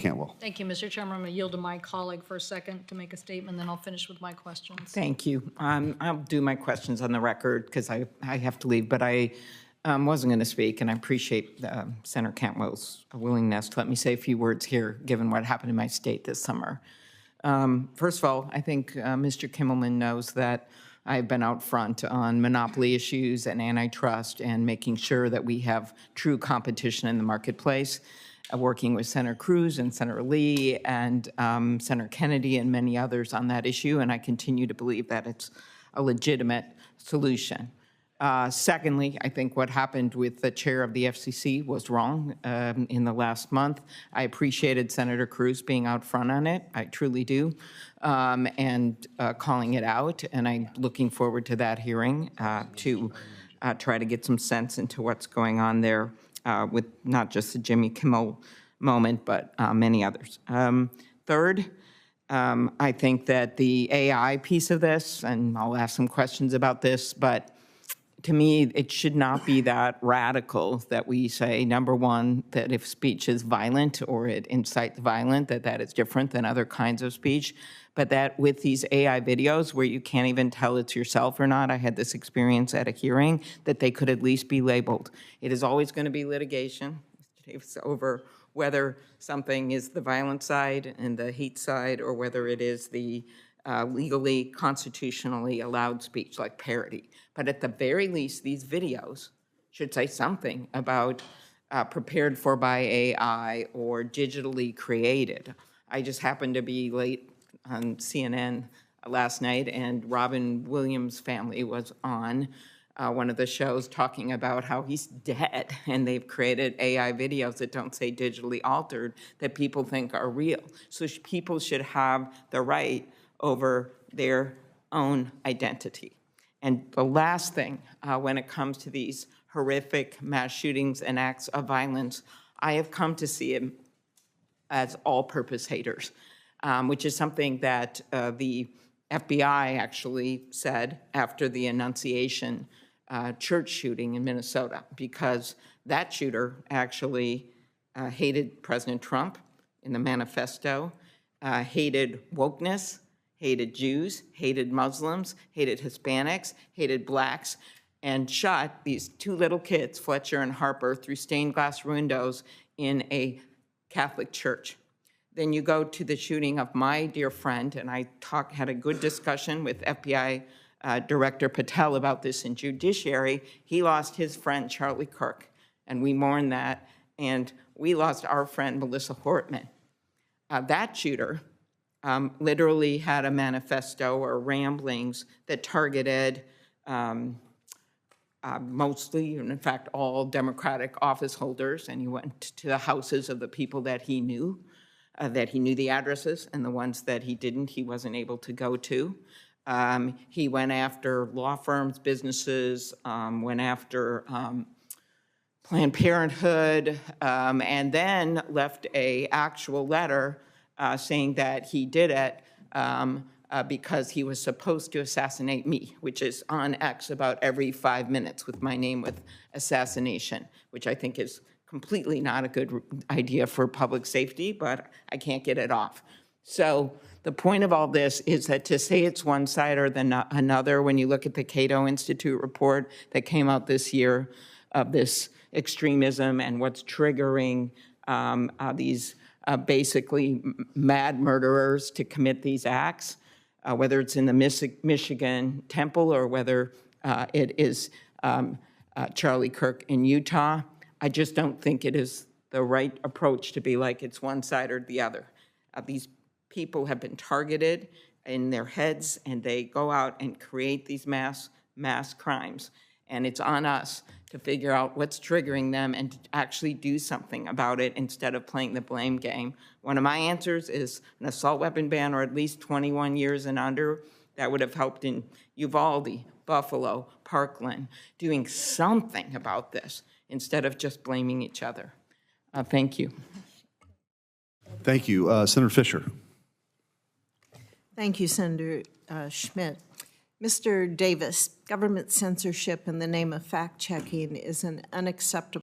Cantwell. Thank you, Mr. Chairman. I'm going to yield to my colleague for a second to make a statement, then I'll finish with my questions. Thank you. I'll do my questions on the record because I have to leave, but I wasn't going to speak, and I appreciate Senator Cantwell's willingness to let me say a few words here, given what happened in my state this summer. First of all, I think Mr. Kimmelman knows that I've been out front on monopoly issues and antitrust and making sure that we have true competition in the marketplace, working with Senator Cruz and Senator Lee and Senator Kennedy and many others on that issue, and I continue to believe that it's a legitimate solution. Secondly, I think what happened with the chair of the FCC was wrong in the last month. I appreciated Senator Cruz being out front on it. I truly do, and calling it out. And I'm looking forward to that hearing to try to get some sense into what's going on there with not just the Jimmy Kimmel moment, but many others. Third, I think that the AI piece of this, and I'll ask some questions about this, but to me, it should not be that radical that we say, number one, that if speech is violent or it incites violence, that is different than other kinds of speech, but that with these AI videos where you can't even tell it's yourself or not, I had this experience at a hearing, that they could at least be labeled. It is always going to be litigation, Mr. Davis, over whether something is the violent side and the hate side or whether it is the legally, constitutionally allowed speech like parody. But at the very least, these videos should say something about prepared for by AI or digitally created. I just happened to be late on CNN last night, and Robin Williams' family was on one of the shows talking about how he's dead, and they've created AI videos that don't say digitally altered that people think are real. So people should have the right over their own identity. And the last thing, when it comes to these horrific mass shootings and acts of violence, I have come to see them as all-purpose haters, which is something that the FBI actually said after the Annunciation church shooting in Minnesota, because that shooter actually hated President Trump in the manifesto, hated wokeness, hated Jews, hated Muslims, hated Hispanics, hated blacks, and shot these two little kids, Fletcher and Harper, through stained glass windows in a Catholic church. Then you go to the shooting of my dear friend, and I had a good discussion with FBI Director Patel about this in Judiciary. He lost his friend, Charlie Kirk, and we mourn that, and we lost our friend, Melissa Hortman. That shooter literally had a manifesto or ramblings that targeted mostly, and in fact, all Democratic office holders, and he went to the houses of the people that he knew the addresses, and the ones that he didn't, he wasn't able to go to. He went after law firms, businesses, went after Planned Parenthood, and then left an actual letter saying that he did it because he was supposed to assassinate me, which is on X about every 5 minutes with my name with assassination, which I think is completely not a good idea for public safety, but I can't get it off. So the point of all this is that to say it's one side or another, when you look at the Cato Institute report that came out this year of this extremism and what's triggering these basically mad murderers to commit these acts, whether it's in the Michigan temple or whether it is Charlie Kirk in Utah, I just don't think it is the right approach to be like it's one side or the other. These people have been targeted in their heads, and they go out and create these mass crimes. And it's on us to figure out what's triggering them and to actually do something about it instead of playing the blame game. One of my answers is an assault weapon ban, or at least 21 years and under. That would have helped in Uvalde, Buffalo, Parkland, doing something about this instead of just blaming each other. Thank you. Thank you. Senator Fisher. Thank you, Senator Schmidt. Mr. Davis, government censorship in the name of fact-checking is an unacceptable